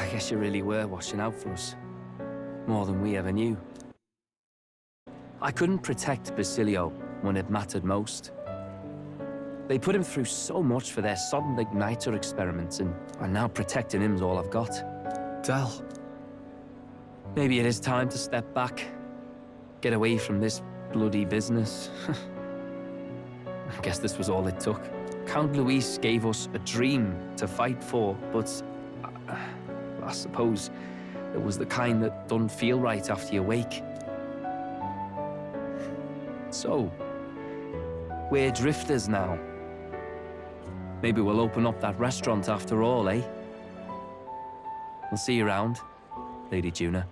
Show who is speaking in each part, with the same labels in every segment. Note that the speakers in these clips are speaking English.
Speaker 1: guess you really were watching out for us. More than we ever knew. I couldn't protect Basilio when it mattered most. They put him through so much for their sodden igniter experiments, and now protecting him's all I've got.
Speaker 2: Del.
Speaker 1: Maybe it is time to step back. Get away from this bloody business. I guess this was all it took. Count Luis gave us a dream to fight for, but I suppose it was the kind that doesn't feel right after you wake. So, we're drifters now. Maybe we'll open up that restaurant after all, eh? We'll see you around, Lady Juna.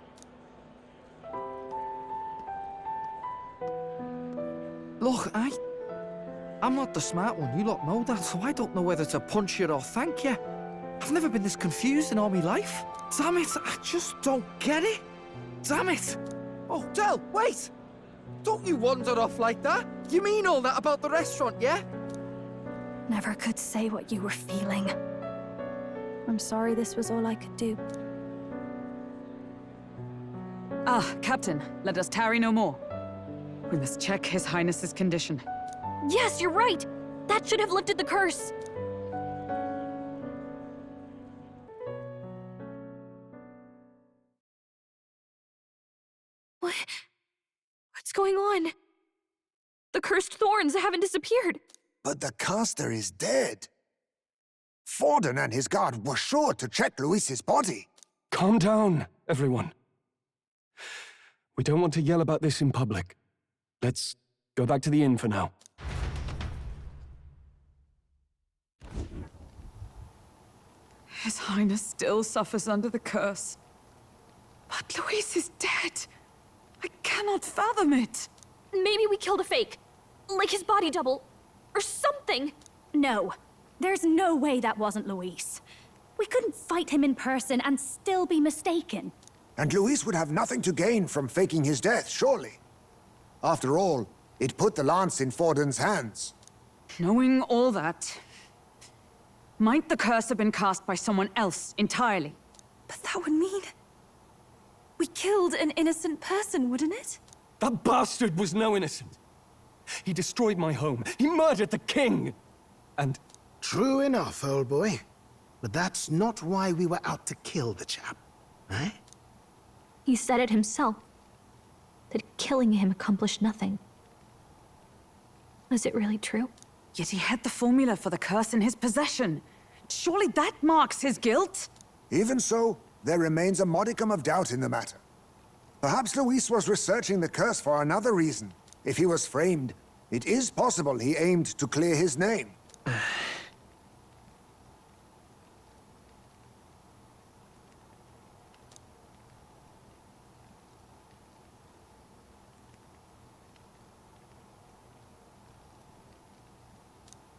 Speaker 2: Look, I'm not the smart one, you lot know that, so I don't know whether to punch you or thank you. I've never been this confused in all my life. Damn it, I just don't get it. Damn it. Oh, Del, wait! Don't you wander off like that. You mean all that about the restaurant, yeah?
Speaker 3: Never could say what you were feeling. I'm sorry this was all I could do.
Speaker 4: Ah, Captain, let us tarry no more. We must check His Highness's condition.
Speaker 3: Yes, you're right! That should have lifted the curse! What's going on? The cursed thorns haven't disappeared.
Speaker 5: But the caster is dead. Forden and his guard were sure to check Luis's body.
Speaker 6: Calm down, everyone. We don't want to yell about this in public. Let's go back to the inn for now.
Speaker 4: His Highness still suffers under the curse. But Luis is dead. I cannot fathom it.
Speaker 3: Maybe we killed a fake. Like his body double. Or something. No. There's no way that wasn't Luis. We couldn't fight him in person and still be mistaken.
Speaker 5: And Luis would have nothing to gain from faking his death, surely. After all, it put the lance in Forden's hands.
Speaker 4: Knowing all that, might the curse have been cast by someone else entirely?
Speaker 3: But that would mean... we killed an innocent person, wouldn't it?
Speaker 6: That bastard was no innocent. He destroyed my home. He murdered the king. And...
Speaker 7: True enough, old boy. But that's not why we were out to kill the chap, eh?
Speaker 3: He said it himself. That killing him accomplished nothing. Was it really true?
Speaker 4: Yet he had the formula for the curse in his possession. Surely that marks his guilt?
Speaker 5: Even so, there remains a modicum of doubt in the matter. Perhaps Luis was researching the curse for another reason. If he was framed, it is possible he aimed to clear his name.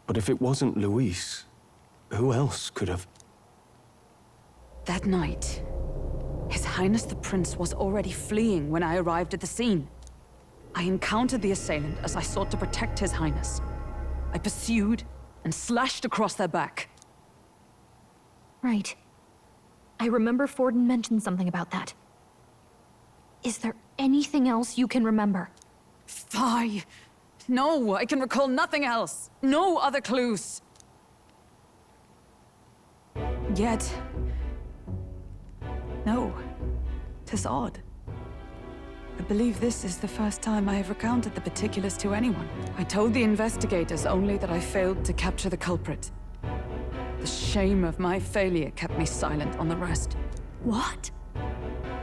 Speaker 6: But if it wasn't Luis, who else could have...
Speaker 4: That night, His Highness the Prince was already fleeing when I arrived at the scene. I encountered the assailant as I sought to protect His Highness. I pursued and slashed across their back.
Speaker 3: Right. I remember Forden mentioned something about that. Is there anything else you can remember?
Speaker 4: Fie! No, I can recall nothing else. No other clues. Yet... no. 'Tis odd. I believe this is the first time I have recounted the particulars to anyone. I told the investigators only that I failed to capture the culprit. The shame of my failure kept me silent on the rest.
Speaker 3: What?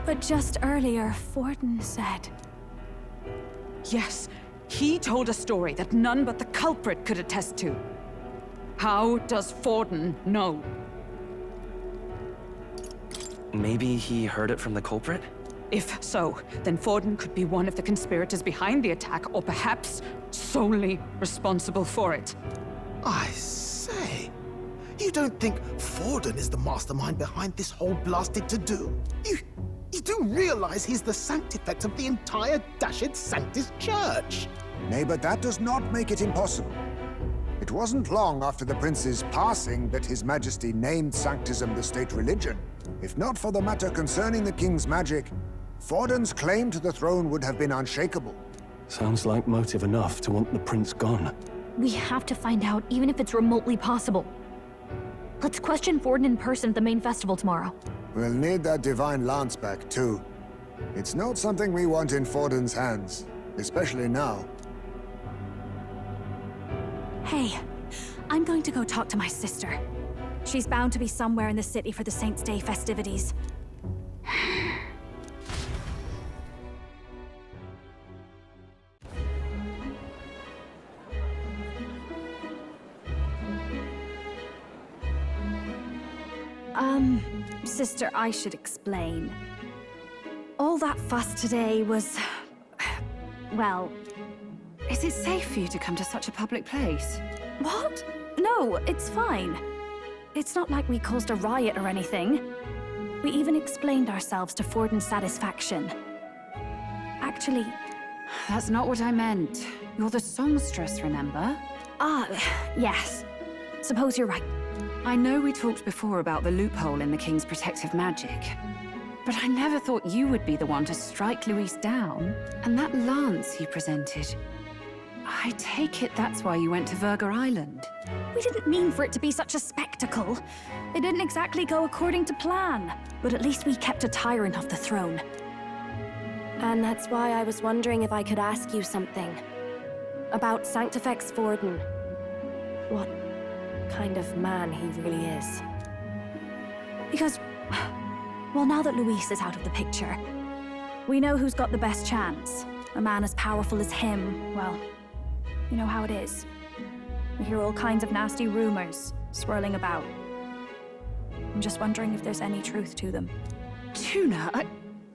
Speaker 3: But just earlier, Forden said...
Speaker 4: Yes, he told a story that none but the culprit could attest to. How does Forden know?
Speaker 1: Maybe he heard it from the culprit?
Speaker 4: If so, then Forden could be one of the conspirators behind the attack, or perhaps solely responsible for it.
Speaker 7: I say, you don't think Forden is the mastermind behind this whole blasted to-do? You do realize he's the sanctifex of the entire Dashed Sanctus Church?
Speaker 5: Nay, but that does not make it impossible. It wasn't long after the prince's passing that His Majesty named Sanctism the state religion. If not for the matter concerning the king's magic, Forden's claim to the throne would have been unshakable.
Speaker 6: Sounds like motive enough to want the prince gone.
Speaker 3: We have to find out, even if it's remotely possible. Let's question Forden in person at the main festival tomorrow.
Speaker 5: We'll need that divine lance back, too. It's not something we want in Forden's hands, especially now.
Speaker 3: Hey, I'm going to go talk to my sister. She's bound to be somewhere in the city for the Saints' Day festivities. Sister, I should explain. All that fuss today was... well...
Speaker 4: Is it safe for you to come to such a public place?
Speaker 3: What? No, it's fine. It's not like we caused a riot or anything. We even explained ourselves to Forden's satisfaction. Actually...
Speaker 4: That's not what I meant. You're the songstress, remember?
Speaker 3: Yes. Suppose you're right.
Speaker 4: I know we talked before about the loophole in the King's protective magic, but I never thought you would be the one to strike Luis down. And that lance he presented, I take it that's why you went to Verger Island.
Speaker 3: We didn't mean for it to be such a spectacle. It didn't exactly go according to plan, but at least we kept a tyrant off the throne.
Speaker 8: And that's why I was wondering if I could ask you something. About Sanctifex Forden. What kind of man he really is.
Speaker 3: Because, well, now that Luis is out of the picture, we know who's got the best chance. A man as powerful as him, well, you know how it is. We hear all kinds of nasty rumors swirling about. I'm just wondering if there's any truth to them.
Speaker 4: Tuna,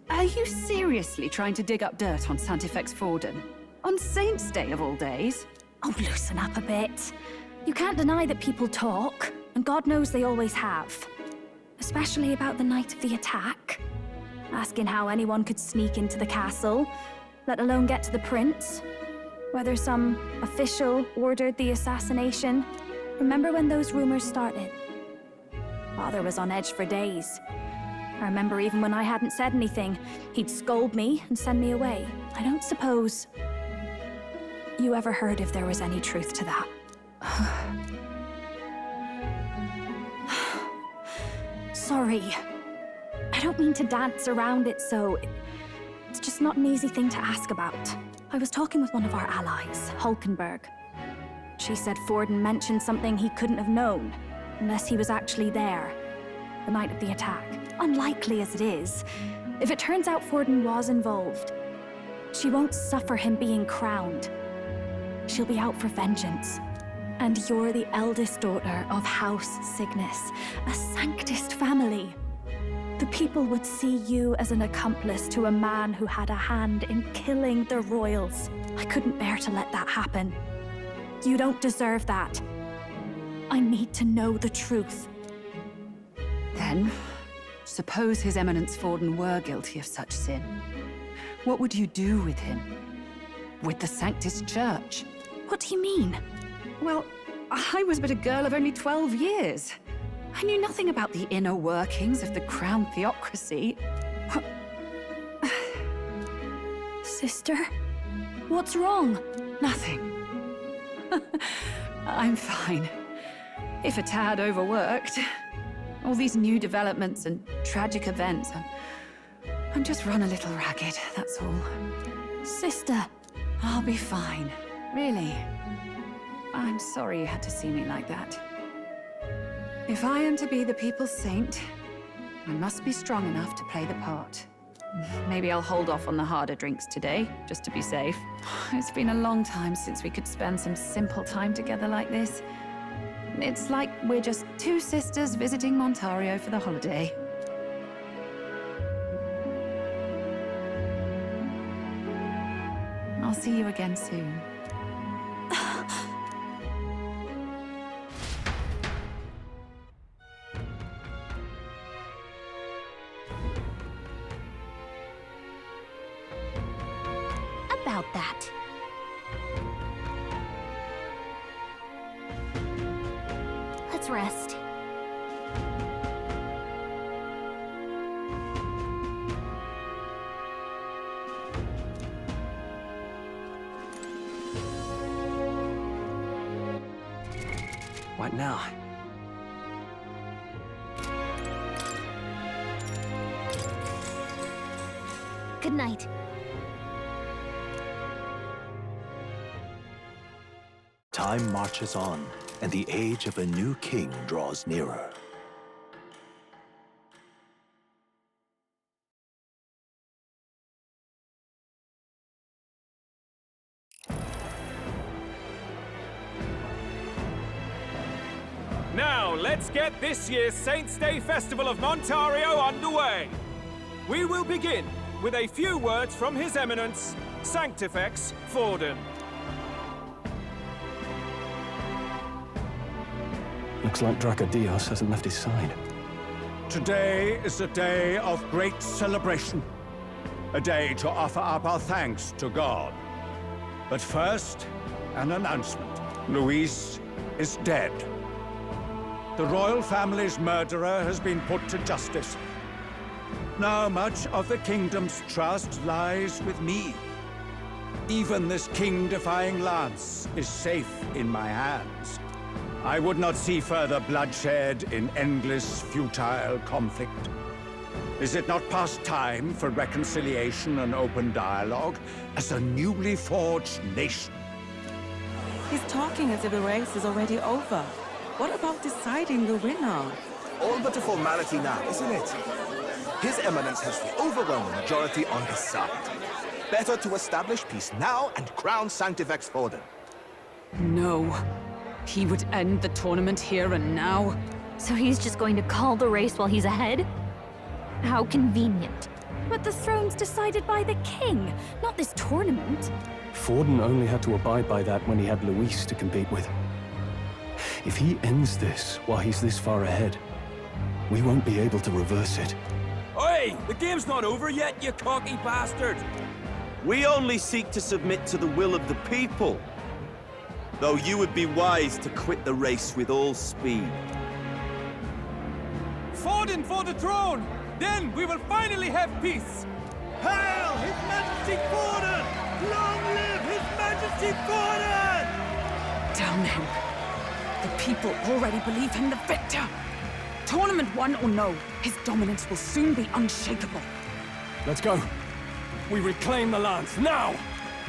Speaker 4: are you seriously trying to dig up dirt on Sanctifex Forden? On Saints' Day of all days?
Speaker 3: Oh, loosen up a bit. You can't deny that people talk, and God knows they always have. Especially about the night of the attack. Asking how anyone could sneak into the castle, let alone get to the prince. Whether some official ordered the assassination. Remember when those rumors started? Father was on edge for days. I remember even when I hadn't said anything, he'd scold me and send me away. I don't suppose you ever heard if there was any truth to that. Sorry. I don't mean to dance around it, so... It's just not an easy thing to ask about. I was talking with one of our allies, Hulkenberg. She said Forden mentioned something he couldn't have known, unless he was actually there, the night of the attack. Unlikely as it is, if it turns out Forden was involved, she won't suffer him being crowned. She'll be out for vengeance. And you're the eldest daughter of House Cygnus, a Sanctist family. The people would see you as an accomplice to a man who had a hand in killing the royals. I couldn't bear to let that happen. You don't deserve that. I need to know the truth.
Speaker 4: Then, suppose His Eminence Forden were guilty of such sin. What would you do with him? With the Sanctist Church?
Speaker 3: What do you mean?
Speaker 4: Well, I was but a girl of only 12 years. I knew nothing about the inner workings of the crown theocracy.
Speaker 3: Sister? What's wrong?
Speaker 4: Nothing. I'm fine. If a tad overworked. All these new developments and tragic events. I'm just run a little ragged, that's all.
Speaker 3: Sister.
Speaker 4: I'll be fine. Really. I'm sorry you had to see me like that. If I am to be the people's saint, I must be strong enough to play the part. Maybe I'll hold off on the harder drinks today, just to be safe. It's been a long time since we could spend some simple time together like this. It's like we're just two sisters visiting Montario for the holiday. I'll see you again soon.
Speaker 3: About that. let's rest.
Speaker 1: What now?
Speaker 3: Good night.
Speaker 9: Time marches on, and the age of a new king draws nearer.
Speaker 10: Now, let's get this year's Saints' Day Festival of Montario underway. We will begin with a few words from His Eminence, Sanctifex Forden.
Speaker 6: Looks like Dracodios hasn't left his side.
Speaker 11: Today is a day of great celebration. A day to offer up our thanks to God. But first, an announcement. Luis is dead. The royal family's murderer has been put to justice. Now much of the kingdom's trust lies with me. Even this king-defying lance is safe in my hands. I would not see further bloodshed in endless, futile conflict. Is it not past time for reconciliation and open dialogue as a newly forged nation?
Speaker 12: He's talking as if the race is already over. What about deciding the winner?
Speaker 13: All but a formality now, isn't it? His Eminence has the overwhelming majority on his side. Better to establish peace now and crown Sanctifex Forden.
Speaker 4: No. He would end the tournament here and now.
Speaker 3: So he's just going to call the race while he's ahead? How convenient. But the throne's decided by the king, not this tournament.
Speaker 6: Forden only had to abide by that when he had Luis to compete with. If he ends this while he's this far ahead, we won't be able to reverse it.
Speaker 10: Oi! The game's not over yet, you cocky bastard!
Speaker 13: We only seek to submit to the will of the people. Though you would be wise to quit the race with all speed.
Speaker 10: Forden for the throne! Then we will finally have peace! Hail His Majesty Forden! Long live His Majesty Forden!
Speaker 4: Damn him. The people already believe him the victor. Tournament won or no, his dominance will soon be unshakable.
Speaker 6: Let's go. We reclaim the lance, now!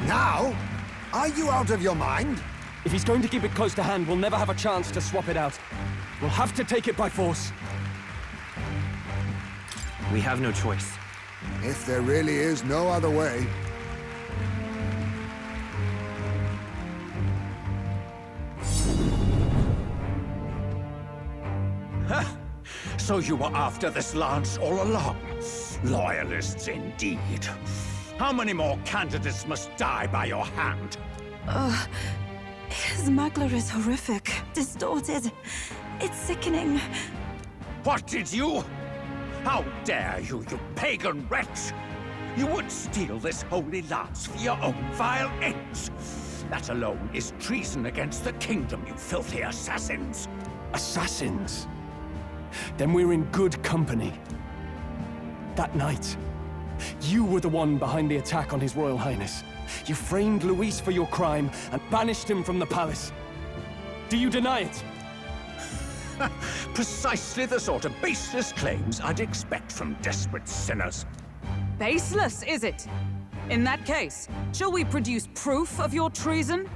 Speaker 5: Now? Are you out of your mind?
Speaker 6: If he's going to keep it close to hand, we'll never have a chance to swap it out. We'll have to take it by force.
Speaker 1: We have no choice.
Speaker 5: If there really is no other way.
Speaker 11: So you were after this lance all along? Loyalists indeed. How many more candidates must die by your hand?
Speaker 12: His magler is horrific, distorted. It's sickening.
Speaker 11: What did you? How dare you, you pagan wretch! You would steal this holy lance for your own vile ends. That alone is treason against the kingdom, you filthy assassins.
Speaker 6: Assassins? Then we're in good company. That night, you were the one behind the attack on His Royal Highness. You framed Luis for your crime and banished him from the palace. Do you deny it?
Speaker 11: Precisely the sort of baseless claims I'd expect from desperate sinners.
Speaker 4: Baseless, is it? In that case, shall we produce proof of your treason?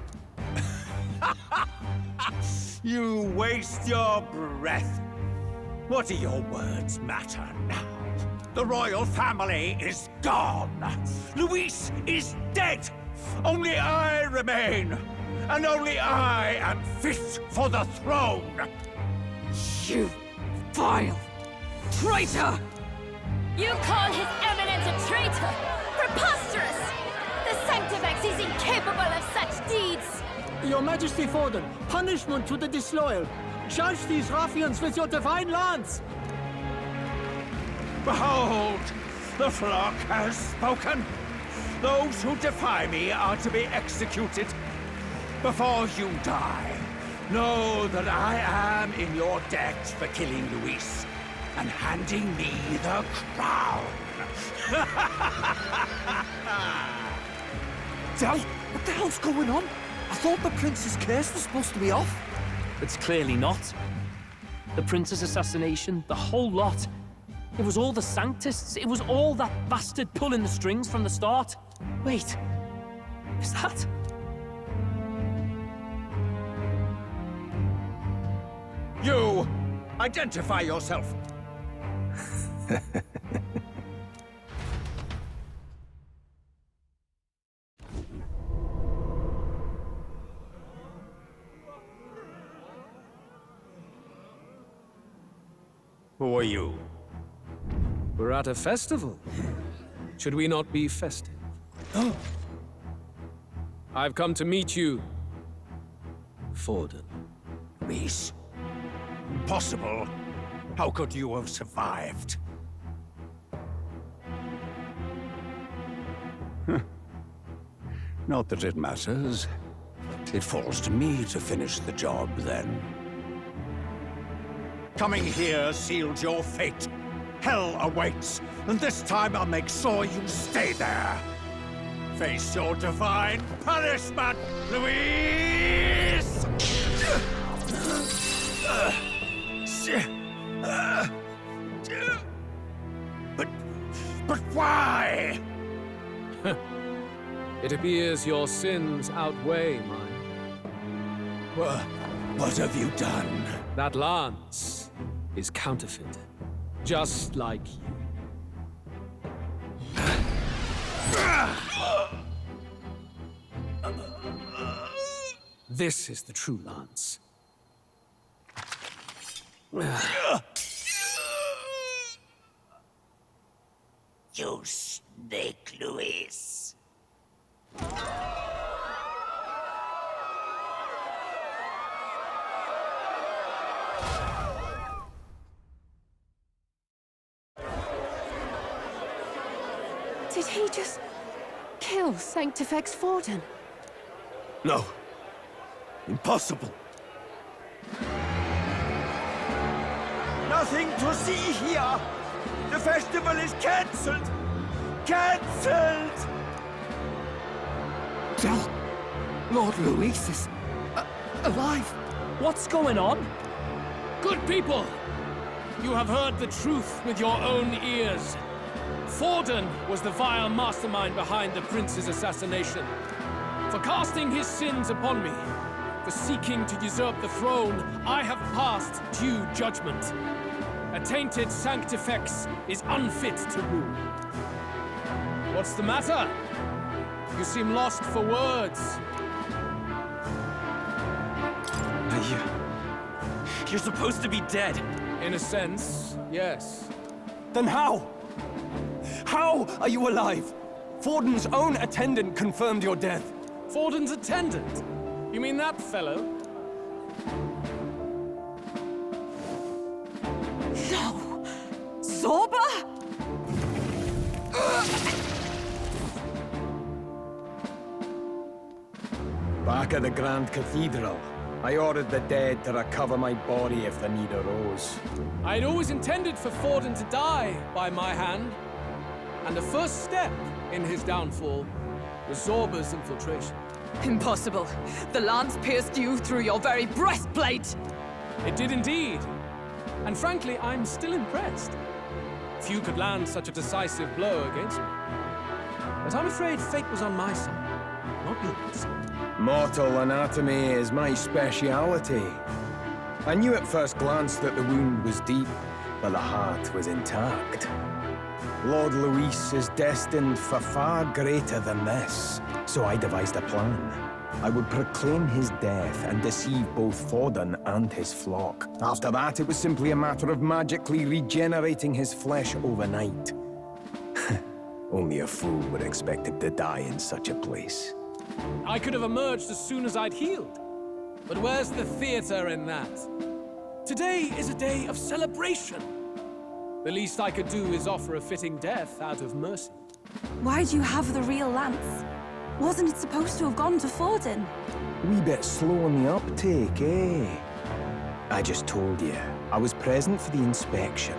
Speaker 11: You waste your breath. What do your words matter now? The royal family is gone. Luis is dead. Only I remain. And only I am fit for the throne.
Speaker 4: You vile traitor!
Speaker 3: You call His Eminence a traitor? Preposterous! The Sanctifex is incapable of such deeds!
Speaker 14: Your Majesty Forden, punishment to the disloyal. Judge these ruffians with your divine lance!
Speaker 11: Behold, the flock has spoken. Those who defy me are to be executed. Before you die, Know that I am in your debt for killing Luis and handing me the crown.
Speaker 2: Del, what the hell's going on? I thought the prince's curse was supposed to be off.
Speaker 1: It's clearly not. The prince's assassination, the whole lot. It was all the Sanctists. It was all that bastard pulling the strings from the start. Wait, is that...
Speaker 11: You! Identify yourself! Who are you?
Speaker 10: We're at a festival. Should we not be festive? I've come to meet you, Forden.
Speaker 11: Luis? Impossible. How could you have survived? Not that it matters. It falls to me to finish the job, then. Coming here sealed your fate. Hell awaits, and this time I'll make sure you stay there. Face your divine punishment, Luis! But why?
Speaker 10: It appears your sins outweigh mine.
Speaker 11: What have you done?
Speaker 10: That lance is counterfeit, just like you. This is the true lance.
Speaker 11: You snake, Luis.
Speaker 4: Did he just kill Sanctifex Forden?
Speaker 11: No. Impossible. Nothing to see here. The festival is cancelled. Cancelled!
Speaker 2: Del, Lord Luis is alive.
Speaker 1: What's going on?
Speaker 10: Good people! You have heard the truth with your own ears. Forden was the vile mastermind behind the prince's assassination. For casting his sins upon me, for seeking to usurp the throne, I have passed due judgment. A tainted Sanctifex is unfit to rule. What's the matter? You seem lost for words.
Speaker 1: You're supposed to be dead.
Speaker 10: In a sense, yes.
Speaker 6: Then how? How are you alive? Forden's own attendant confirmed your death.
Speaker 10: Forden's attendant? You mean that fellow?
Speaker 4: No! Zorba?
Speaker 6: Back at the Grand Cathedral, I ordered the dead to recover my body if the need arose.
Speaker 10: I'd always intended for Forden to die by my hand. And the first step in his downfall was Zorba's infiltration.
Speaker 4: Impossible. The lance pierced you through your very breastplate!
Speaker 10: It did indeed. And frankly, I'm still impressed. Few could land such a decisive blow against me. But I'm afraid fate was on my side, not yours.
Speaker 6: Mortal anatomy is my speciality. I knew at first glance that the wound was deep, but the heart was intact. Lord Luis is destined for far greater than this, so I devised a plan. I would proclaim his death and deceive both Forden and his flock. After that, it was simply a matter of magically regenerating his flesh overnight. Only a fool would expect him to die in such a place.
Speaker 10: I could have emerged as soon as I'd healed. But where's the theater in that? Today is a day of celebration. The least I could do is offer a fitting death out of mercy.
Speaker 3: Why'd you have the real lance? Wasn't it supposed to have gone to Forden?
Speaker 15: Wee bit slow on the uptake, eh? I just told you, I was present for the inspection.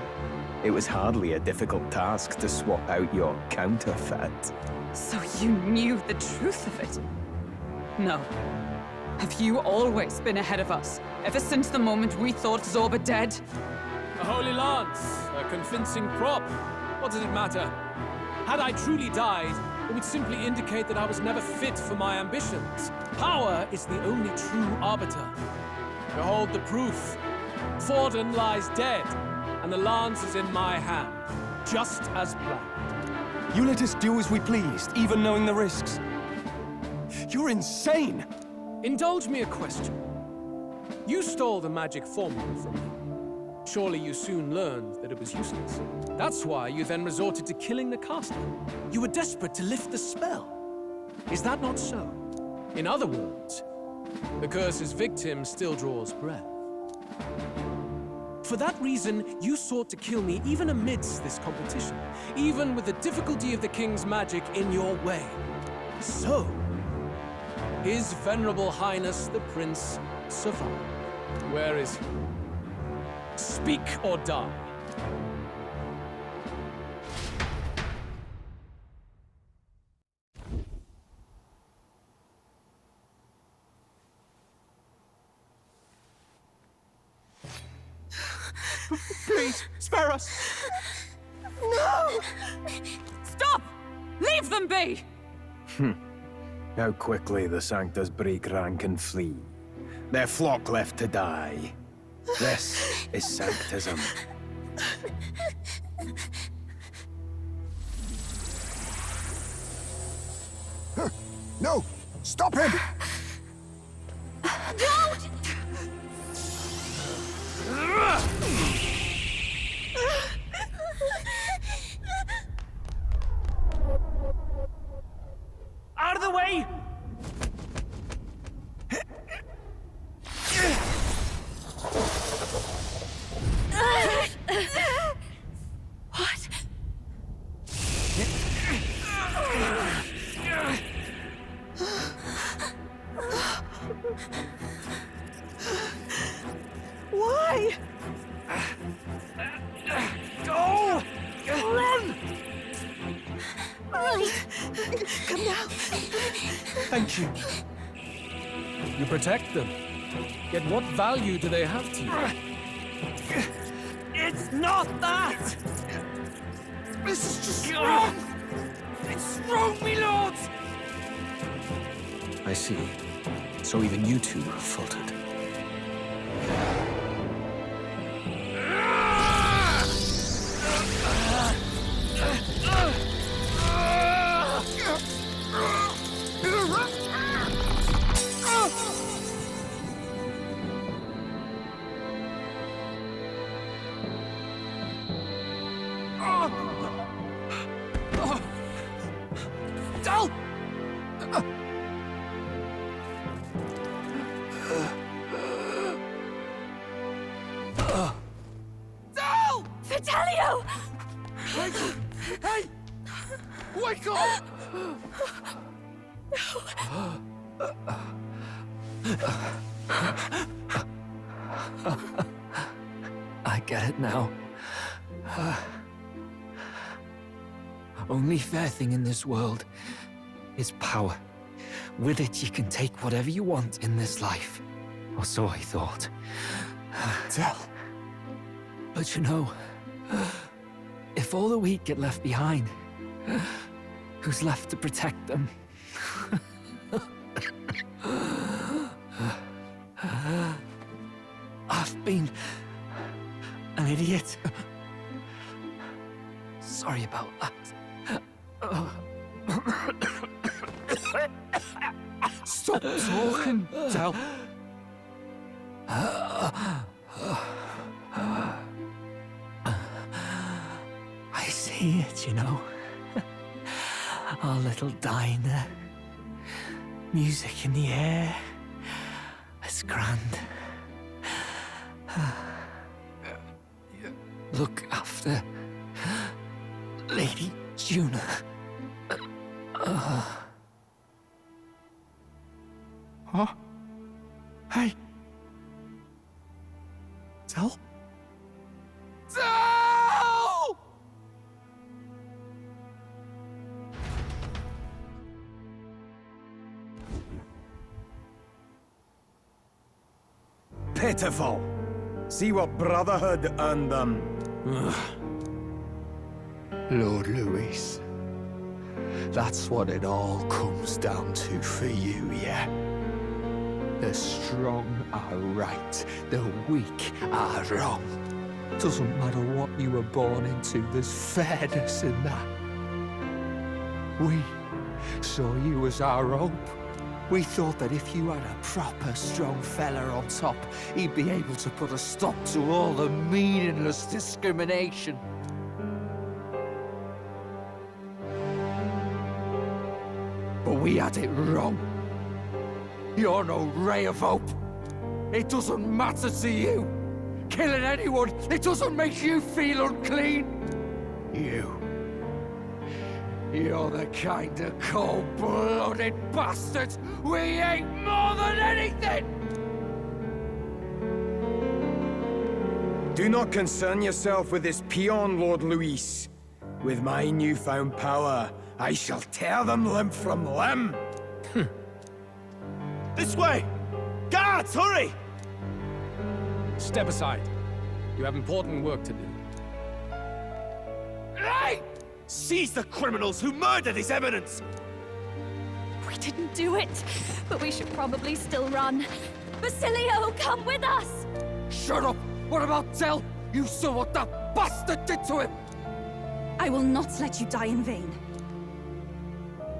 Speaker 15: It was hardly a difficult task to swap out your counterfeit.
Speaker 4: So you knew the truth of it? No. Have you always been ahead of us? Ever since the moment we thought Zorba dead?
Speaker 10: A holy lance, a convincing prop. What did it matter? Had I truly died, it would simply indicate that I was never fit for my ambitions. Power is the only true arbiter. Behold the proof. Forden lies dead, and the lance is in my hand, just as planned.
Speaker 6: You let us do as we pleased, even knowing the risks. You're insane!
Speaker 10: Indulge me a question. You stole the magic formula from me. Surely you soon learned that it was useless. That's why you then resorted to killing the caster. You were desperate to lift the spell. Is that not so? In other words, the curse's victim still draws breath. For that reason, you sought to kill me even amidst this competition, even with the difficulty of the king's magic in your way. So, His Venerable Highness the Prince survived. Where is he? Speak or die.
Speaker 6: Please, spare us!
Speaker 4: No! Stop! Leave them be!
Speaker 15: How quickly the Sanctas break rank and flee. Their flock left to die. This is Sanctism.
Speaker 5: No! Stop him!
Speaker 3: Don't!
Speaker 1: Out of the way!
Speaker 3: What?
Speaker 12: Why?
Speaker 1: Go! Run!
Speaker 12: Come now.
Speaker 10: Thank you. You protect them. Yet what value do they have to you?
Speaker 1: It's not that! This is just wrong! It's wrong, me lords!
Speaker 15: I see. So even you two have faltered.
Speaker 3: Vitelio!
Speaker 2: Hey! Wake up!
Speaker 1: I get it now. Only fair thing in this world is power. With it, you can take whatever you want in this life. Or so I thought.
Speaker 2: Tell.
Speaker 1: But you know, if all the weak get left behind, who's left to protect them? I've been an idiot. Sorry about that.
Speaker 2: Stop talking, Del.
Speaker 1: I see it, you know. Our little diner. Music in the air. It's grand. Look after Lady Juna.
Speaker 2: Huh?
Speaker 15: Pitiful. See what Brotherhood earned them.
Speaker 2: Lord Louis. That's what it all comes down to for you, yeah? The strong are right, the weak are wrong. Doesn't matter what you were born into, there's fairness in that. We saw you as our hope. We thought that if you had a proper strong fella on top, he'd be able to put a stop to all the meaningless discrimination. But we had it wrong. You're no ray of hope. It doesn't matter to you. Killing anyone, it doesn't make you feel unclean. You're the kind of cold-blooded bastards we hate more than anything!
Speaker 15: Do not concern yourself with this peon, Lord Luis. With my newfound power, I shall tear them limb from limb.
Speaker 13: This way! Guards, hurry!
Speaker 10: Step aside. You have important work to do.
Speaker 13: Hey! Seize the criminals who murdered His Eminence!
Speaker 3: We didn't do it, but we should probably still run. Basilio, come with us!
Speaker 2: Shut up! What about Del? You saw what that bastard did to him!
Speaker 16: I will not let you die in vain.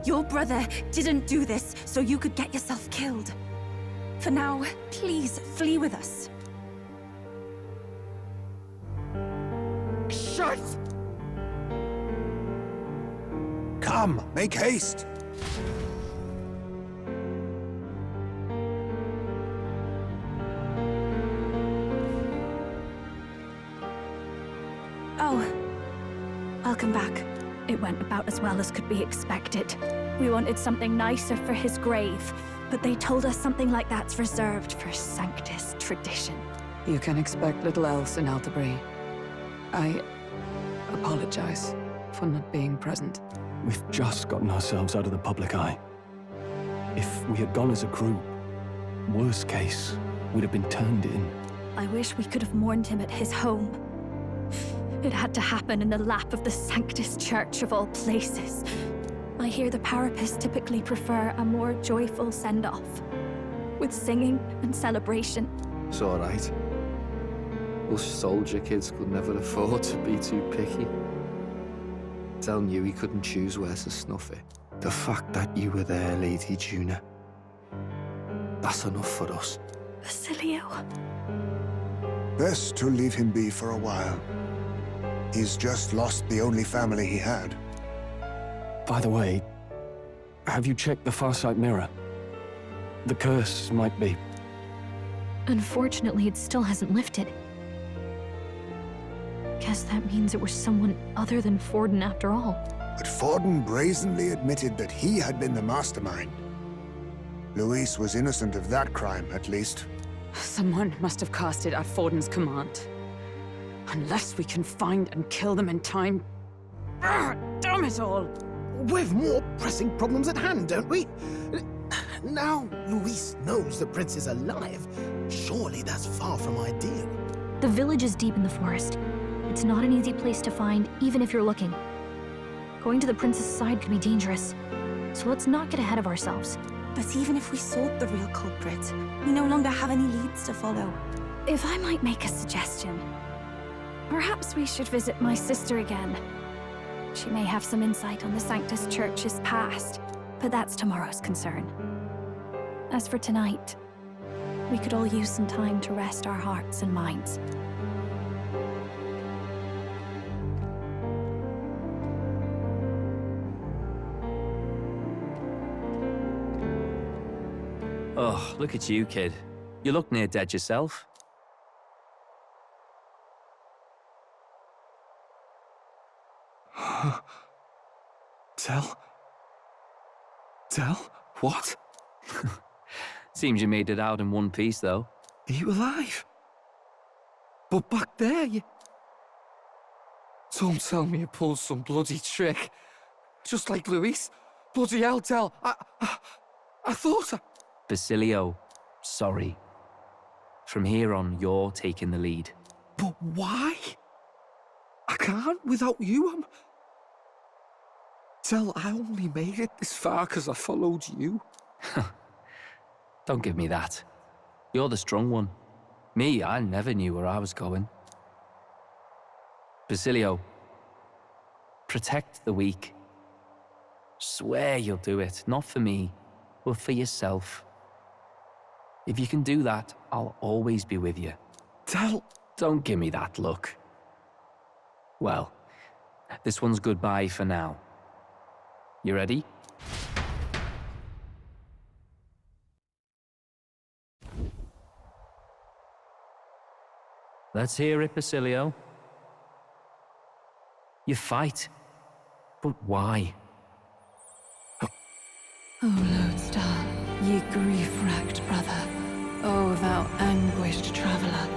Speaker 16: Your brother didn't do this so you could get yourself killed. For now, please flee with us.
Speaker 2: Shut!
Speaker 5: Come, make haste!
Speaker 16: Oh, welcome back.
Speaker 3: It went about as well as could be expected. We wanted something nicer for his grave, but they told us something like that's reserved for Sanctus tradition.
Speaker 4: You can expect little else in Altabri. I apologize for not being present.
Speaker 6: We've just gotten ourselves out of the public eye. If we had gone as a group, worst case, we'd have been turned in.
Speaker 3: I wish we could have mourned him at his home. It had to happen in the lap of the Sanctus Church of all places. I hear the Parapists typically prefer a more joyful send-off, with singing and celebration.
Speaker 2: It's all right. Us soldier kids could never afford to be too picky. Del knew he couldn't choose where to snuff it. The fact that you were there, Lady Juna, that's enough for us.
Speaker 3: Basilio.
Speaker 5: Best to leave him be for a while. He's just lost the only family he had.
Speaker 6: By the way, have you checked the Farsight mirror? The curse might be...
Speaker 17: Unfortunately, it still hasn't lifted. Guess that means it was someone other than Forden after all.
Speaker 5: But Forden brazenly admitted that he had been the mastermind. Luis was innocent of that crime, at least.
Speaker 4: Someone must have cast it at Forden's command. Unless we can find and kill them in time... Damn it all!
Speaker 7: We've more pressing problems at hand, don't we? Now Luis knows the prince is alive. Surely that's far from ideal.
Speaker 17: The village is deep in the forest. It's not an easy place to find, even if you're looking. Going to the prince's side can be dangerous. So let's not get ahead of ourselves.
Speaker 16: But even if we sought the real culprit, we no longer have any leads to follow.
Speaker 3: If I might make a suggestion, perhaps we should visit my sister again. She may have some insight on the Sanctus Church's past, but that's tomorrow's concern. As for tonight, we could all use some time to rest our hearts and minds.
Speaker 1: Oh, look at you, kid. You look near dead yourself.
Speaker 2: Del? What?
Speaker 1: Seems you made it out in one piece, though.
Speaker 2: Are you alive? But back there, you... Don't tell me you pulled some bloody trick. Just like Luis. Bloody hell, Del. I thought I...
Speaker 1: Basilio, sorry. From here on, you're taking the lead.
Speaker 2: But why? I can't without you. Tell, I only made it this far because I followed you.
Speaker 1: Don't give me that. You're the strong one. Me, I never knew where I was going. Basilio, protect the weak. Swear you'll do it, not for me, but for yourself. If you can do that, I'll always be with you.
Speaker 2: Tell...
Speaker 1: Don't give me that look. Well, this one's goodbye for now. You ready? Let's hear it, Basilio. You fight, but why?
Speaker 4: O Lodestar, ye grief-racked brother, O thou anguished traveler.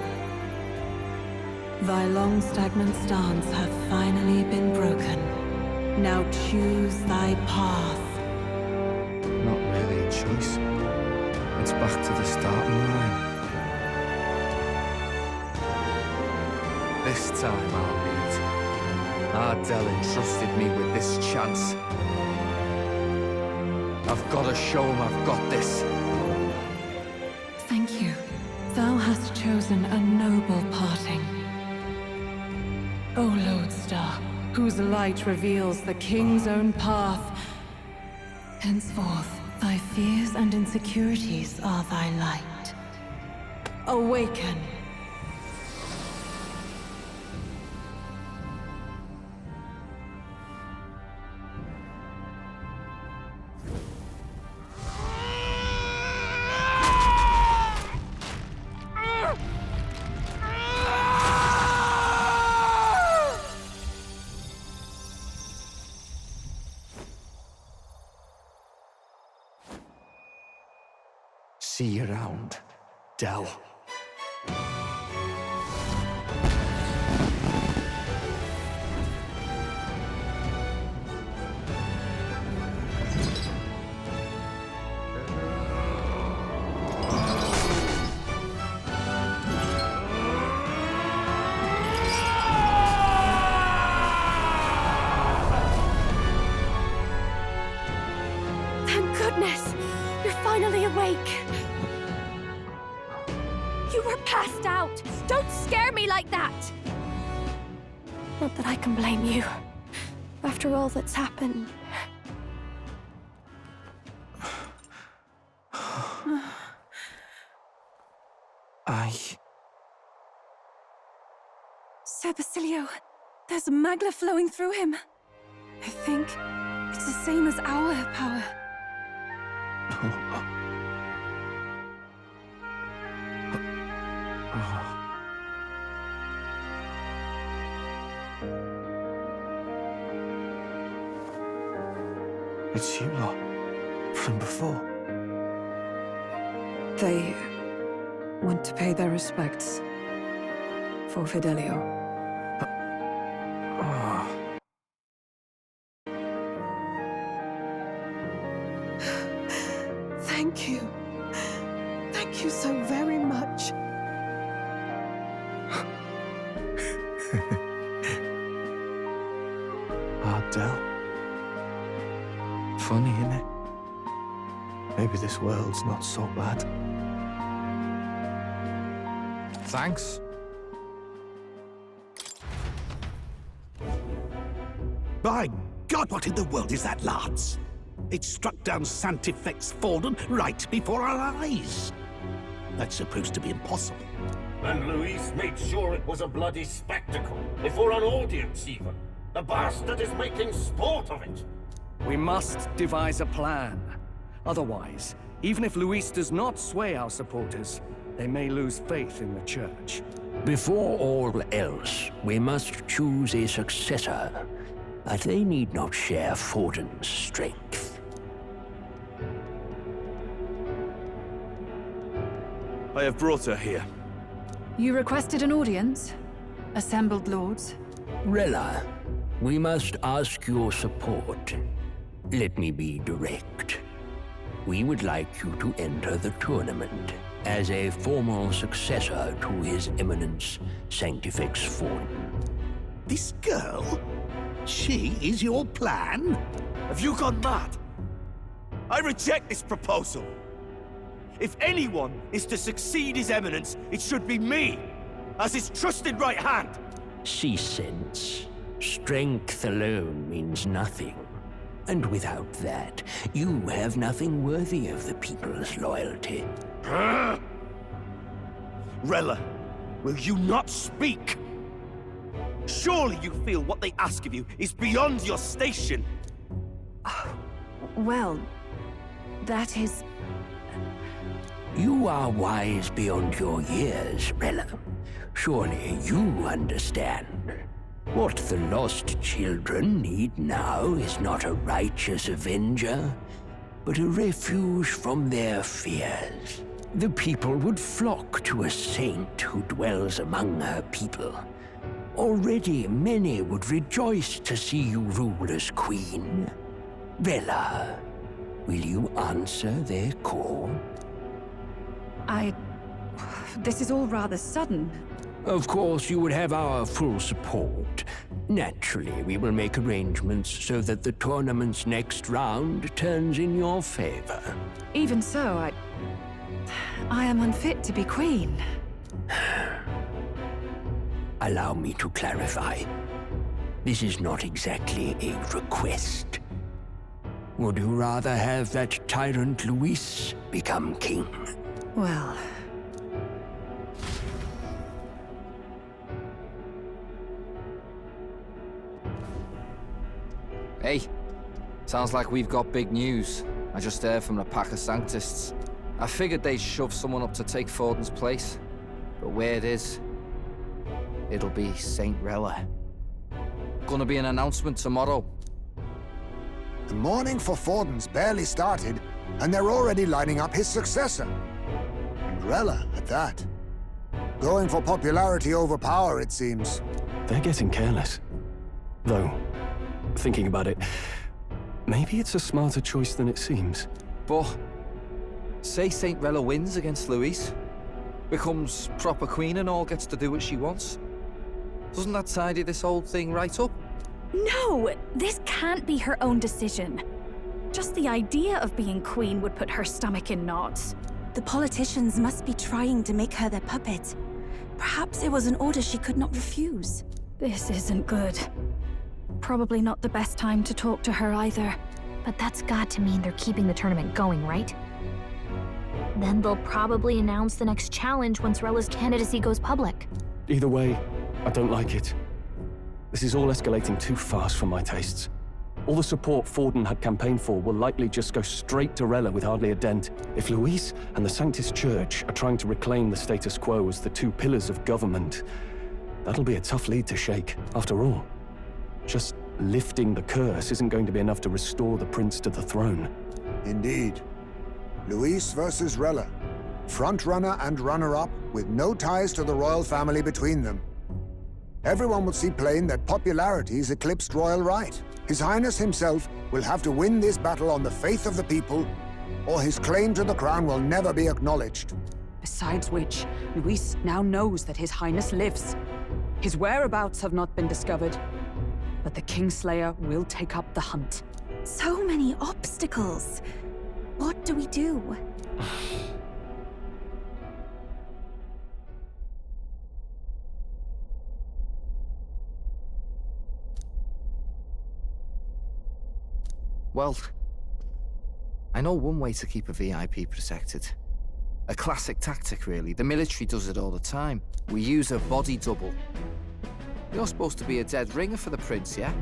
Speaker 4: Thy long stagnant stance hath finally been broken. Now choose thy path.
Speaker 2: Not really a choice. It's back to the starting line. This time I'll lead. Ardell entrusted me with this chance. I've got to show him I've got this.
Speaker 4: Thank you. Thou hast chosen a noble parting. O Lodestar, whose light reveals the king's own path. Henceforth, thy fears and insecurities are thy light. Awaken.
Speaker 2: See you around, Dell.
Speaker 3: Thank goodness! You're finally awake! You were passed out! Don't scare me like that! Not that I can blame you. After all that's happened.
Speaker 16: Sir Basilio, there's magla flowing through him. I think it's the same as our power.
Speaker 2: It's you lot. From before.
Speaker 4: They want to pay their respects for Fidelio.
Speaker 12: Thank you. Thank you so very much.
Speaker 2: Ardell. Funny, innit? Maybe this world's not so bad. Thanks.
Speaker 18: By God, what in the world is that, lads? It struck down Sanctifex Forden right before our eyes. That's supposed to be impossible.
Speaker 19: And Luis made sure it was a bloody spectacle, before an audience even. The bastard is making sport of it.
Speaker 6: We must devise a plan. Otherwise, even if Luis does not sway our supporters, they may lose faith in the church.
Speaker 20: Before all else, we must choose a successor. But they need not share Forden's strength.
Speaker 21: I have brought her here.
Speaker 4: You requested an audience? Assembled lords?
Speaker 20: Rella, we must ask your support. Let me be direct. We would like you to enter the tournament. as a formal successor to His Eminence Sanctifex Forden.
Speaker 18: This girl? She is your plan?
Speaker 21: Have you gone mad? I reject this proposal. If anyone is to succeed His Eminence, it should be me, as his trusted right hand.
Speaker 20: See sense. Strength alone means nothing. And without that, you have nothing worthy of the people's loyalty.
Speaker 21: Rella, will you not speak? Surely you feel what they ask of you is beyond your station.
Speaker 4: Well, that is...
Speaker 20: You are wise beyond your years, Rella. Surely you understand. What the lost children need now is not a righteous avenger, but a refuge from their fears. The people would flock to a saint who dwells among her people. Already many would rejoice to see you rule as queen. Rella, will you answer their call?
Speaker 4: This is all rather sudden.
Speaker 20: Of course, you would have our full support. Naturally, we will make arrangements so that the tournament's next round turns in your favor.
Speaker 4: Even so, I am unfit to be queen.
Speaker 20: Allow me to clarify. This is not exactly a request. Would you rather have that tyrant Luis become king?
Speaker 4: Well...
Speaker 2: Hey, sounds like we've got big news. I just heard from the pack of Sanctists. I figured they'd shove someone up to take Forden's place. But where it is, it'll be Saint Rella. Gonna be an announcement tomorrow.
Speaker 5: The mourning for Forden's barely started, and they're already lining up his successor. And Rella, at that. Going for popularity over power, it seems.
Speaker 6: They're getting careless. Though, thinking about it, maybe it's a smarter choice than it seems.
Speaker 2: But, say Saint Rella wins against Luis, becomes proper queen and all gets to do what she wants. Doesn't that tidy this whole thing right up?
Speaker 3: No, this can't be her own decision. Just the idea of being queen would put her stomach in knots.
Speaker 16: The politicians must be trying to make her their puppet. Perhaps it was an order she could not refuse.
Speaker 3: This isn't good. Probably not the best time to talk to her either.
Speaker 17: But that's got to mean they're keeping the tournament going, right? Then they'll probably announce the next challenge once Rella's candidacy goes public.
Speaker 6: Either way, I don't like it. This is all escalating too fast for my tastes. All the support Forden had campaigned for will likely just go straight to Rella with hardly a dent. If Luis and the Sanctus Church are trying to reclaim the status quo as the two pillars of government, that'll be a tough lead to shake. After all, just lifting the curse isn't going to be enough to restore the prince to the throne.
Speaker 5: Indeed. Luis versus Rella. Frontrunner and runner-up, with no ties to the royal family between them. Everyone will see plain that popularity's eclipsed royal right. His Highness himself will have to win this battle on the faith of the people, or his claim to the crown will never be acknowledged.
Speaker 4: Besides which, Luis now knows that His Highness lives. His whereabouts have not been discovered, but the Kingslayer will take up the hunt.
Speaker 16: So many obstacles. What do we do?
Speaker 2: Well, I know one way to keep a VIP protected. A classic tactic, really. The military does it all the time. We use a body double. You're supposed to be a dead ringer for the prince, yeah?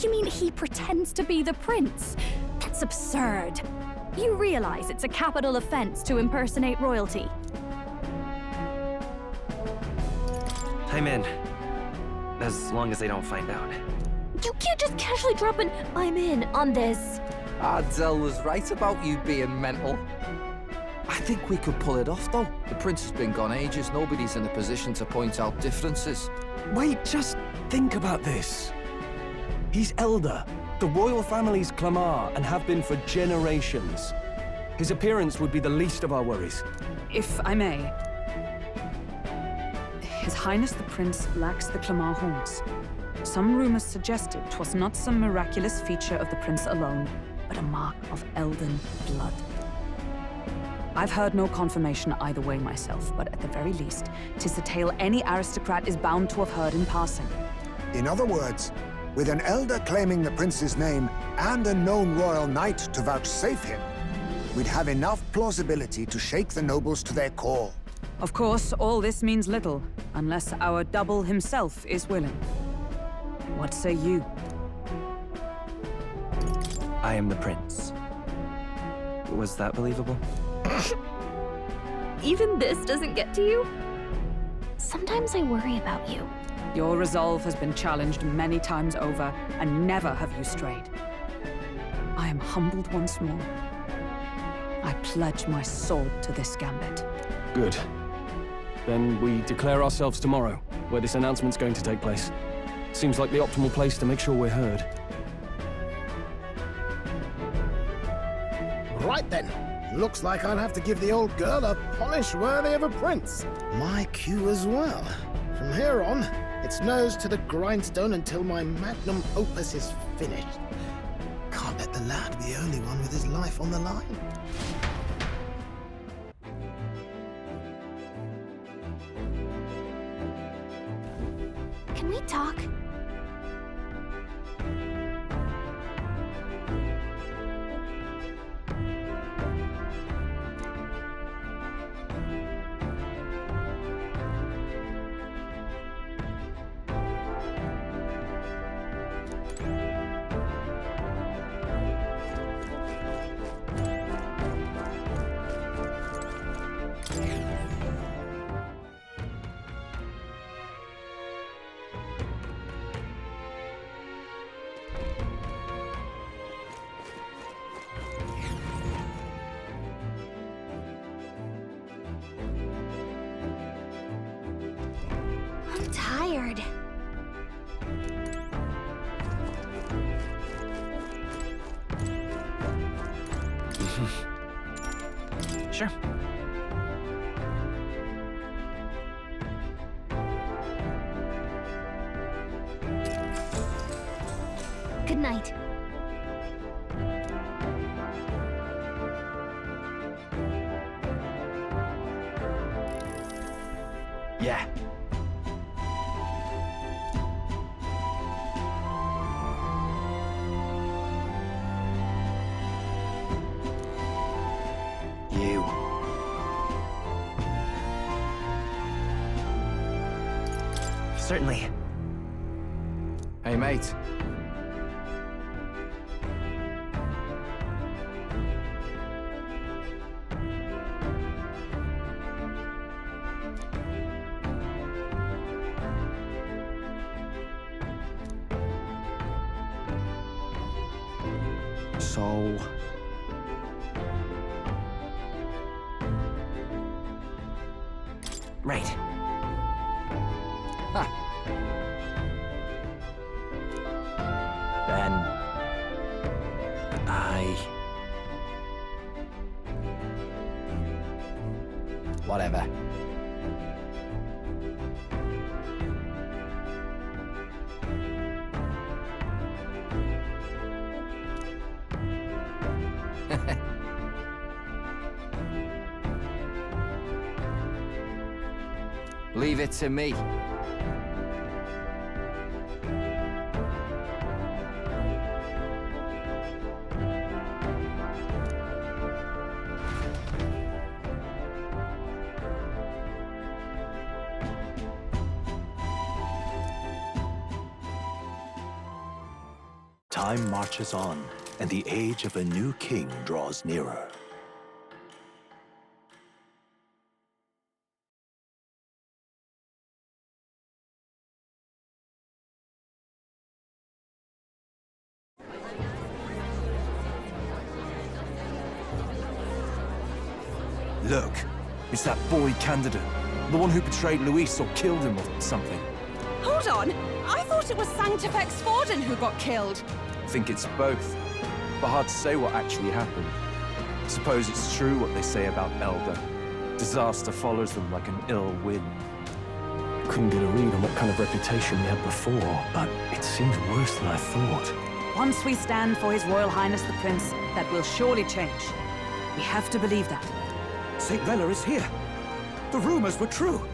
Speaker 3: You mean he pretends to be the prince? That's absurd. You realize it's a capital offense to impersonate royalty?
Speaker 8: I'm in. As long as they don't find out.
Speaker 17: You can't just casually drop an "I'm in" on this.
Speaker 2: Ardell was right about you being mental. I think we could pull it off, though. The prince has been gone ages. Nobody's in a position to point out differences.
Speaker 6: Wait, just think about this. He's elder. The royal family's Clamar and have been for generations. His appearance would be the least of our worries.
Speaker 4: If I may. His Highness the Prince lacks the Clamar horns. Some rumors suggested 'twas not some miraculous feature of the prince alone, but a mark of elden blood. I've heard no confirmation either way myself, but at the very least, 'tis a tale any aristocrat is bound to have heard in passing.
Speaker 5: In other words, with an elder claiming the prince's name and a known royal knight to vouchsafe him, we'd have enough plausibility to shake the nobles to their core.
Speaker 4: Of course, all this means little, unless our double himself is willing. What say you?
Speaker 8: I am the prince. Was that believable?
Speaker 17: Even this doesn't get to you? Sometimes I worry about you.
Speaker 4: Your resolve has been challenged many times over, and never have you strayed. I am humbled once more. I pledge my sword to this gambit.
Speaker 6: Good. Then we declare ourselves tomorrow, where this announcement's going to take place. Seems like the optimal place to make sure we're heard.
Speaker 7: Right then. Looks like I'll have to give the old girl a polish worthy of a prince. My cue as well. From here on, it's nose to the grindstone until my magnum opus is finished. Can't let the lad be the only one with his life on the line.
Speaker 17: Can we talk? I'm tired.
Speaker 8: Sure.
Speaker 17: Good night.
Speaker 8: Yeah. You. Certainly.
Speaker 15: Hey, mate. So...
Speaker 8: Right.
Speaker 15: Ha.
Speaker 8: Then...
Speaker 15: Whatever. Leave it to me.
Speaker 9: Time marches on, and the age of a new king draws nearer.
Speaker 15: Look, it's that boy candidate. The one who betrayed Luis or killed him or something.
Speaker 16: Hold on! I thought it was Sanctifex Forden who got killed.
Speaker 15: I think it's both. But hard to say what actually happened.
Speaker 6: Suppose it's true what they say about Elder. Disaster follows them like an ill wind. Couldn't get a read on what kind of reputation we had before, but it seems worse than I thought.
Speaker 4: Once we stand for His Royal Highness the Prince, that will surely change. We have to believe that.
Speaker 18: St. Rella is here. The rumors were true.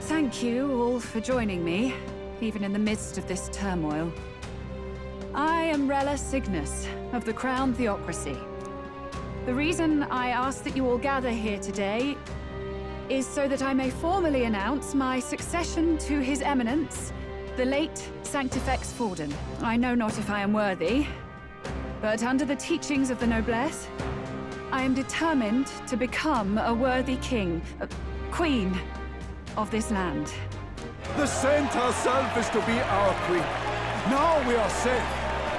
Speaker 4: Thank you all for joining me, even in the midst of this turmoil. I am Rella Cygnus, of the Crown Theocracy. The reason I ask that you all gather here today is so that I may formally announce my succession to His Eminence, the late Sanctifex Forden. I know not if I am worthy, but under the teachings of the noblesse, I am determined to become a worthy king, queen of this land.
Speaker 11: The saint herself is to be our queen. Now we are safe.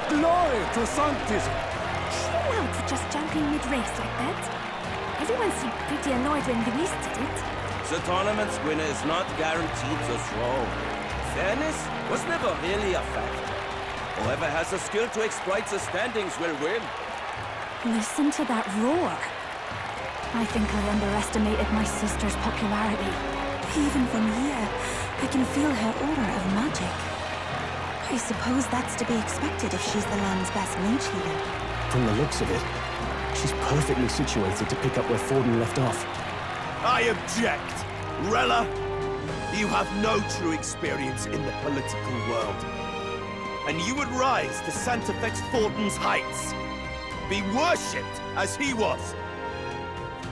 Speaker 11: Glory to Sanctism.
Speaker 14: Chill out for just jumping mid-race like that. Everyone seemed pretty annoyed when Luis did it.
Speaker 22: The tournament's winner is not guaranteed the throne. Fairness was never really a factor. Whoever has the skill to exploit the standings will win.
Speaker 3: Listen to that roar. I think I underestimated my sister's popularity.
Speaker 16: Even from here, I can feel her aura of magic. I suppose that's to be expected if she's the land's best mage healer.
Speaker 6: From the looks of it, she's perfectly situated to pick up where Forden left off.
Speaker 21: I object! Rella, you have no true experience in the political world. And you would rise to Sanctifex Forden's heights. Be worshipped as he was.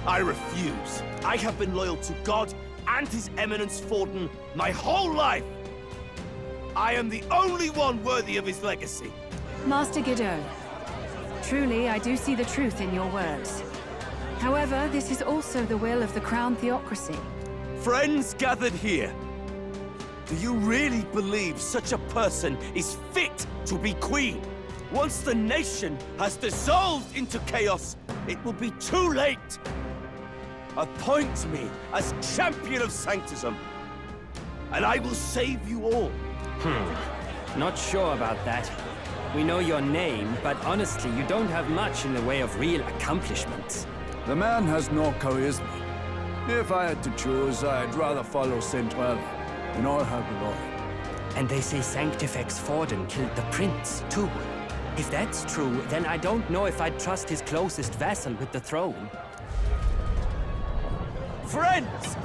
Speaker 21: I refuse. I have been loyal to God and His Eminence Forden my whole life. I am the only one worthy of his legacy.
Speaker 4: Master Godot, truly I do see the truth in your words. However, this is also the will of the Crown Theocracy.
Speaker 21: Friends gathered here, do you really believe such a person is fit to be queen? Once the nation has dissolved into chaos, it will be too late. Appoint me as champion of Sanctism, and I will save you all.
Speaker 1: Not sure about that. We know your name, but honestly, you don't have much in the way of real accomplishments.
Speaker 11: The man has no charisma. If I had to choose, I'd rather follow St. Rella in all her glory.
Speaker 1: And they say Sanctifex Forden killed the prince, too. If that's true, then I don't know if I'd trust his closest vassal with the throne.
Speaker 21: Friends,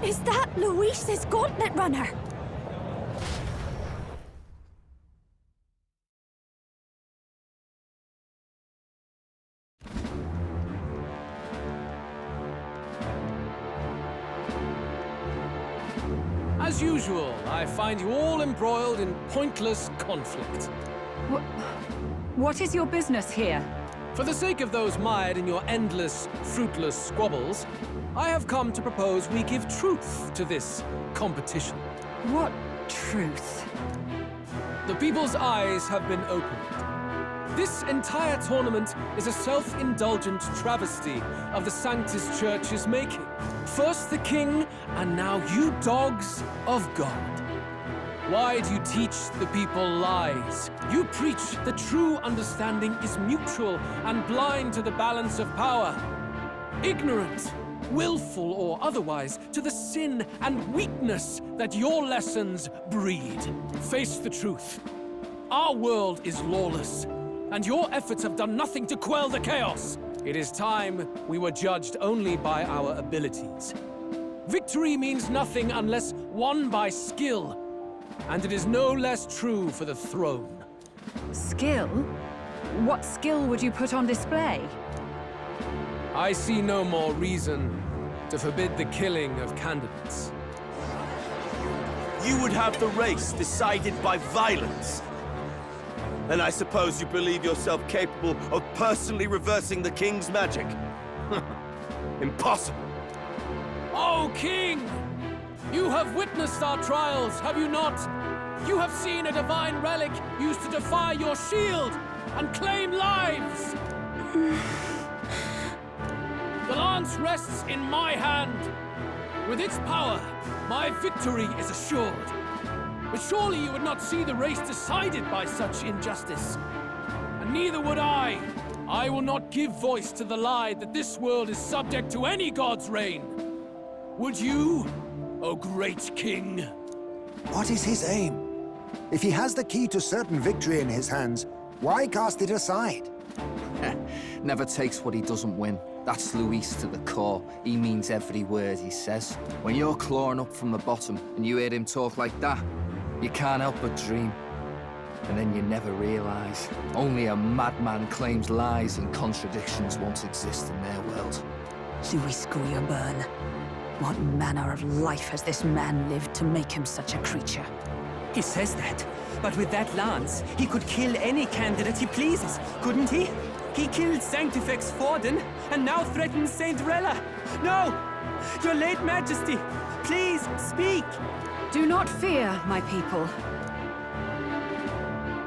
Speaker 14: Is that Luis's gauntlet runner?
Speaker 10: As usual, I find you all embroiled in pointless conflict.
Speaker 4: What is your business here?
Speaker 10: For the sake of those mired in your endless, fruitless squabbles, I have come to propose we give truth to this competition.
Speaker 4: What truth?
Speaker 10: The people's eyes have been opened. This entire tournament is a self-indulgent travesty of the Sanctus Church's making. First the king, and now you dogs of God. Why do you teach the people lies? You preach that true understanding is mutual and blind to the balance of power. Ignorant, willful or otherwise, to the sin and weakness that your lessons breed. Face the truth. Our world is lawless, and your efforts have done nothing to quell the chaos. It is time we were judged only by our abilities. Victory means nothing unless won by skill, and it is no less true for the throne.
Speaker 4: Skill? What skill would you put on display?
Speaker 10: I see no more reason to forbid the killing of candidates.
Speaker 21: You would have the race decided by violence. And I suppose you believe yourself capable of personally reversing the king's magic? Impossible.
Speaker 10: Oh, king! You have witnessed our trials, have you not? You have seen a divine relic used to defy your shield and claim lives! The lance rests in my hand. With its power, my victory is assured. But surely you would not see the race decided by such injustice. And neither would I. I will not give voice to the lie that this world is subject to any god's reign. Would you, O great king?
Speaker 5: What is his aim? If he has the key to certain victory in his hands, why cast it aside?
Speaker 2: Never takes what he doesn't win. That's Luis to the core. He means every word he says. When you're clawing up from the bottom and you hear him talk like that, you can't help but dream. And then you never realize. Only a madman claims lies and contradictions once exist in their world.
Speaker 4: Luis Guillerburn. What manner of life has this man lived to make him such a creature?
Speaker 12: He says that, but with that lance, he could kill any candidate he pleases, couldn't he? He killed Sanctifex Forden, and now threatens Saint Rella. No! Your late Majesty, please, speak!
Speaker 4: Do not fear, my people.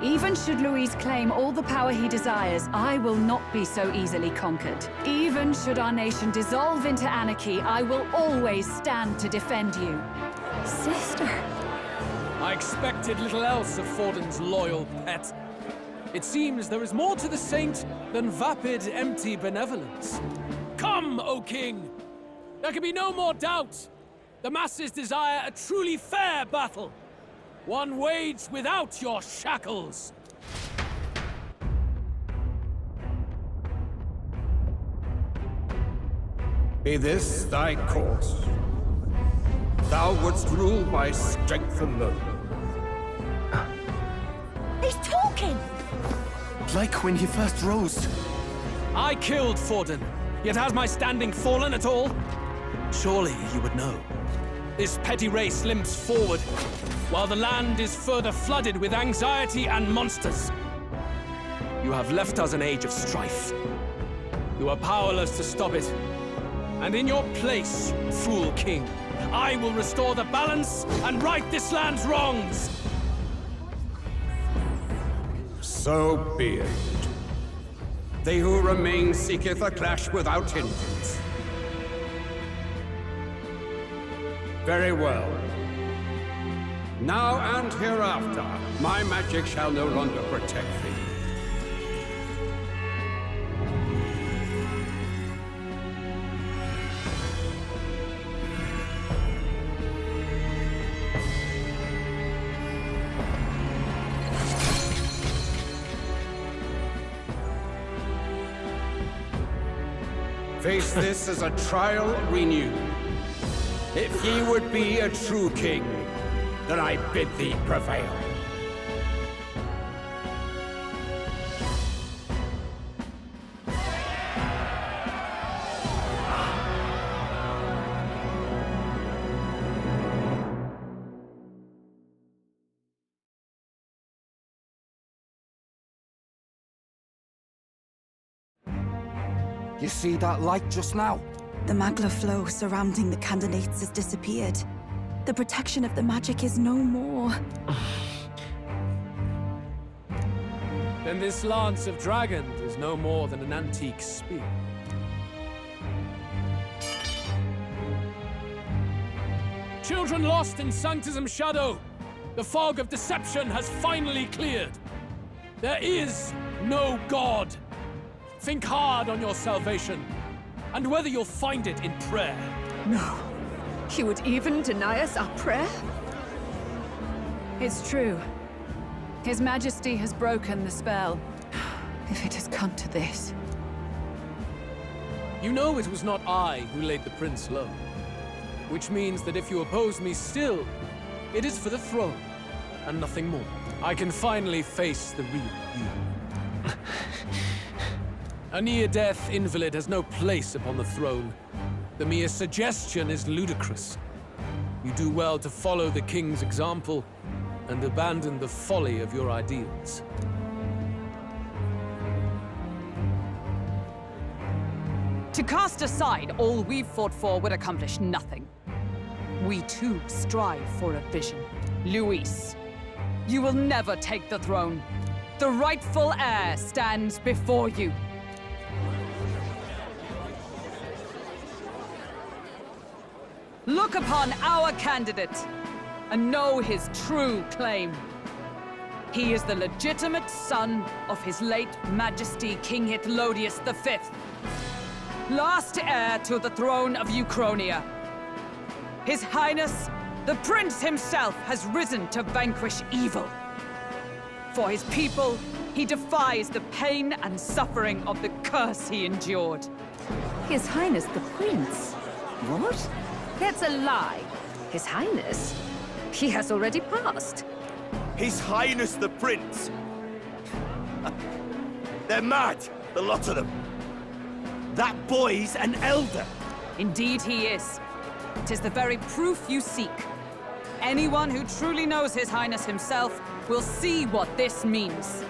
Speaker 4: Even should Luis claim all the power he desires, I will not be so easily conquered. Even should our nation dissolve into anarchy, I will always stand to defend you.
Speaker 3: Sister.
Speaker 10: I expected little else of Forden's loyal pet. It seems there is more to the saint than vapid, empty benevolence. Come, O king! There can be no more doubt. The masses desire a truly fair battle. One waged without your shackles.
Speaker 11: Be this thy course. Thou wouldst rule by strength alone.
Speaker 14: He's talking!
Speaker 6: Like when he first rose.
Speaker 10: I killed Forden, yet has my standing fallen at all? Surely you would know. This petty race limps forward, while the land is further flooded with anxiety and monsters. You have left us an age of strife. You are powerless to stop it. And in your place, fool king, I will restore the balance and right this land's wrongs!
Speaker 11: So be it. They who remain seeketh a clash without hindrance. Very well. Now and hereafter, my magic shall no longer protect thee. Face this as a trial renewed. If ye would be a true king, then I bid thee prevail.
Speaker 2: You see that light just now?
Speaker 16: The magla flow surrounding the candidates has disappeared. The protection of the magic is no more.
Speaker 10: Then this lance of dragons is no more than an antique spear. Children lost in Sanctism's shadow, the fog of deception has finally cleared. There is no God. Think hard on your salvation, and whether you'll find it in prayer.
Speaker 4: No. He would even deny us our prayer? It's true. His Majesty has broken the spell. If it has come to this.
Speaker 10: You know it was not I who laid the prince low. Which means that if you oppose me still, it is for the throne, and nothing more. I can finally face the real you. A near-death invalid has no place upon the throne. The mere suggestion is ludicrous. You do well to follow the king's example and abandon the folly of your ideals.
Speaker 4: To cast aside all we've fought for would accomplish nothing. We too strive for a vision. Luis, you will never take the throne. The rightful heir stands before you. Look upon our candidate. and know his true claim. He is the legitimate son of his late Majesty King Hythlodius V, last heir to the throne of Uchronia. His Highness, the Prince himself, has risen to vanquish evil. For his people, he defies the pain and suffering of the curse he endured.
Speaker 13: His Highness the Prince? What? That's a lie. His Highness? He has already passed.
Speaker 21: His Highness the Prince! They're mad, the lot of them. That boy's an elder.
Speaker 4: Indeed he is. 'Tis the very proof you seek. Anyone who truly knows His Highness himself will see what this means.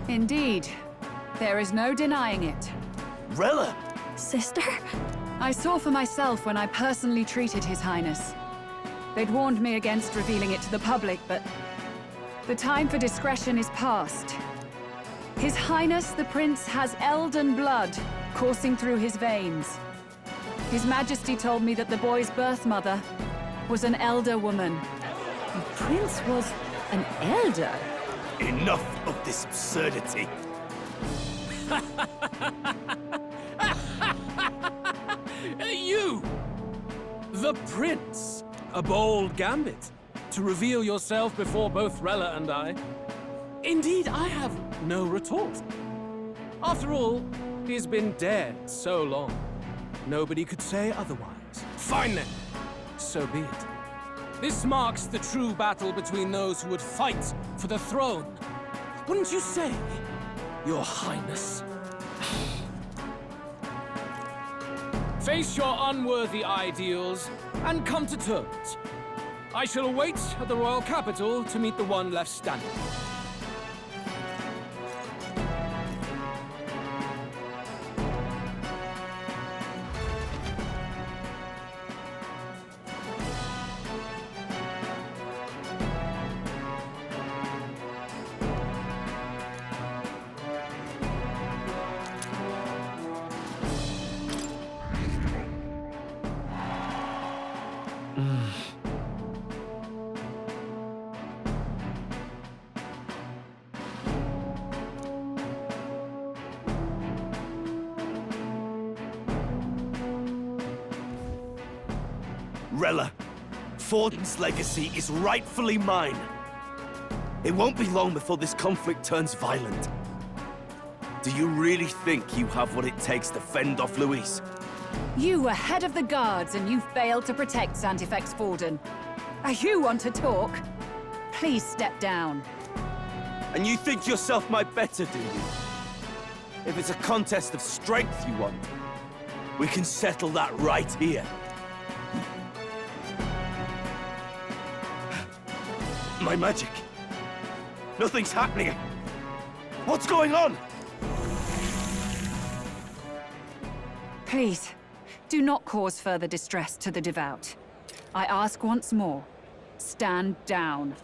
Speaker 4: Indeed. There is no denying it.
Speaker 21: Rella!
Speaker 3: Sister?
Speaker 4: I saw for myself when I personally treated His Highness. They'd warned me against revealing it to the public, but the time for discretion is past. His Highness the Prince has elden blood coursing through his veins. His Majesty told me that the boy's birth mother was an elder woman.
Speaker 13: The Prince was an elder?
Speaker 21: Enough of this absurdity.
Speaker 10: You! The Prince! A bold gambit. To reveal yourself before both Rella and I. Indeed, I have no retort. After all, he's been dead so long. Nobody could say otherwise. Fine then. So be it. This marks the true battle between those who would fight for the throne. Wouldn't you say, Your Highness? Face your unworthy ideals and come to terms. I shall await at the royal capital to meet the one left standing.
Speaker 21: Rella, Forden's legacy is rightfully mine. It won't be long before this conflict turns violent. Do you really think you have what it takes to fend off Luis?
Speaker 4: You were head of the guards and you failed to protect Santifex Forden. You want to talk? Please step down.
Speaker 21: And you think yourself my better, do you? If it's a contest of strength you want, we can settle that right here. My magic. Nothing's happening. What's going on?
Speaker 4: Please, do not cause further distress to the devout. I ask once more, stand down.